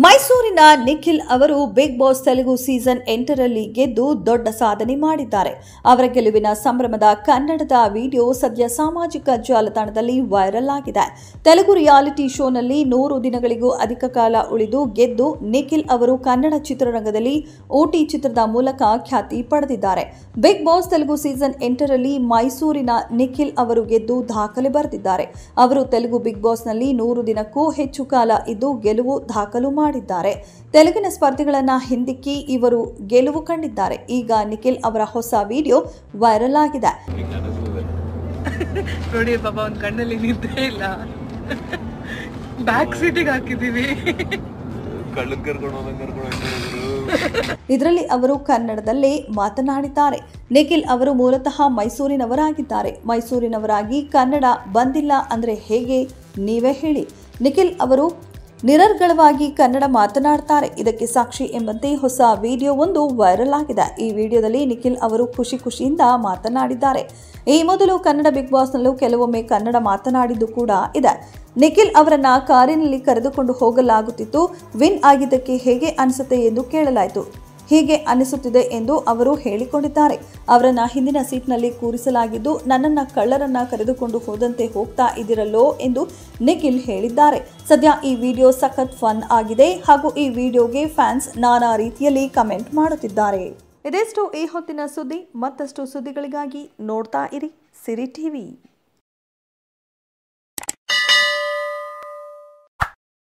ಮೈಸೂರಿನ ನಿಖಿಲ್ ಅವರು big boss Telugu season 8 ರಲ್ಲಿ ಗೆದ್ದು ದೊಡ್ಡ ಸಾಧನೆ ಮಾಡಿದ್ದಾರೆ. ಅವರ ಗೆಲುವಿನ ಸಂಭ್ರಮದ ಕನ್ನಡದ ವಿಡಿಯೋ ಸದ್ಯ ಸಾಮಾಜಿಕ ಜಾಲತಾಣದಲ್ಲಿ ವೈರಲ್ ಆಗಿದೆ. ತೆಲುಗು ರಿಯಾಲಿಟಿ ಶೋನಲ್ಲಿ 100 ದಿನಗಳಿಗೂ ಅಧಿಕ ಕಾಲ ಉಳಿದು ಗೆದ್ದು ನಿಖಿಲ್ ಅವರು ಕನ್ನಡ ಚಿತ್ರರಂಗದಲ್ಲಿ ಓಟಿ ಚಿತ್ರದ ಮೂಲಕ ಖ್ಯಾತಿ ಪಡೆದಿದ್ದಾರೆ. ಬಿಗ್ ಬಾಸ್ ತೆಲುಗು ಸೀಸನ್ 8 ರಲ್ಲಿ ಮೈಸೂರಿನ ನಿಖಿಲ್ ಅವರು ಗೆದ್ದು ದಾಖಲೆ ಬರೆದಿದ್ದಾರೆ. ಅವರು ತೆಲುಗು ಬಿಗ್ ಬಾಸ್ನಲ್ಲಿ 100 ದಿನಕ್ಕೂ ಹೆಚ್ಚು ಕಾಲ ಇದ್ದು ಗೆಲುವು ದಾಖಲು ಮಾಡಿದ್ದಾರೆ. ತೆಲುಗಿನ ಸ್ಪರ್ಧಿಗಳನ್ನ ಹಿಂದಿಕ್ಕಿ ಇವರು ಗೆಲುವು ಕಂಡಿದ್ದಾರೆ. ಈಗ ನಿಖಿಲ್ ಅವರ ಹೊಸ ವಿಡಿಯೋ ವೈರಲ್ ಆಗಿದೆ. ನೋಡಿ ಪಾಪ ಒಂದು ಕಣ್ಣಲ್ಲಿ ನಿದ್ದೆ ಇಲ್ಲ, ಬ್ಯಾಕ್ ಸೀಟಿಗೆ ಹಾಕಿದೀವಿ. ಇದರಲ್ಲಿ ಅವರು ಕನ್ನಡದಲ್ಲೇ ಮಾತನಾಡಿದ್ದಾರೆ. ನಿಖಿಲ್ ಅವರು ಮೂಲತಃ ಮೈಸೂರಿನವರಾಗಿದ್ದಾರೆ. ಮೈಸೂರಿನವರಾಗಿ ಕನ್ನಡ ಬಂದಿಲ್ಲ ಅಂದ್ರೆ ಹೇಗೆ, ನೀವೇ ಹೇಳಿ. ನಿಖಿಲ್ ಅವರು ನಿರರ್ಗಳವಾಗಿ ಕನ್ನಡ ಮಾತನಾಡ್ತಾರೆ. ಇದಕ್ಕೆ ಸಾಕ್ಷಿ ಎಂಬಂತೆ ಹೊಸ ವಿಡಿಯೋ ಒಂದು ವೈರಲ್ ಆಗಿದೆ. ಈ ವಿಡಿಯೋದಲ್ಲಿ ನಿಖಿಲ್ ಅವರು ಖುಷಿಯಿಂದ ಮಾತನಾಡಿದ್ದಾರೆ. ಈ ಮೊದಲು ಕನ್ನಡ ಬಿಗ್ ಬಾಸ್ನಲ್ಲೂ ಕೆಲವೊಮ್ಮೆ ಕನ್ನಡ ಮಾತನಾಡಿದ್ದು ಕೂಡ ಇದೆ. ನಿಖಿಲ್ ಅವರನ್ನ ಕಾರಿನಲ್ಲಿ ಕರೆದುಕೊಂಡು ಹೋಗಲಾಗುತ್ತಿತ್ತು. ವಿನ್ ಆಗಿದ್ದಕ್ಕೆ ಹೇಗೆ ಅನಿಸುತ್ತೆ ಎಂದು ಕೇಳಲಾಯಿತು. ಹೀಗೆ ಅನಿಸುತ್ತಿದೆ ಎಂದು ಅವರು ಹೇಳಿಕೊಂಡಿದ್ದಾರೆ. ಅವರನ್ನ ಹಿಂದಿನ ಸೀಟ್ನಲ್ಲಿ ಕೂರಿಸಲಾಗಿದ್ದು, ನನ್ನನ್ನ ಕಳ್ಳರನ್ನ ಕರೆದುಕೊಂಡು ಹೋದಂತೆ ಹೋಗ್ತಾ ಇದಿರಲ್ಲೋ ಎಂದು ನಿಖಿಲ್ ಹೇಳಿದ್ದಾರೆ. ಸದ್ಯ ಈ ವಿಡಿಯೋ ಸಖತ್ ಫನ್ ಆಗಿದೆ ಹಾಗೂ ಈ ವಿಡಿಯೋಗೆ ಫ್ಯಾನ್ಸ್ ನಾನಾ ರೀತಿಯಲ್ಲಿ ಕಮೆಂಟ್ ಮಾಡುತ್ತಿದ್ದಾರೆ. ಇದೆಷ್ಟು ಈ ಹೊತ್ತಿನ ಸುದ್ದಿ. ಮತ್ತಷ್ಟು ಸುದ್ದಿಗಳಿಗಾಗಿ ನೋಡ್ತಾ ಇರಿ ಸಿರಿ ಟಿವಿ.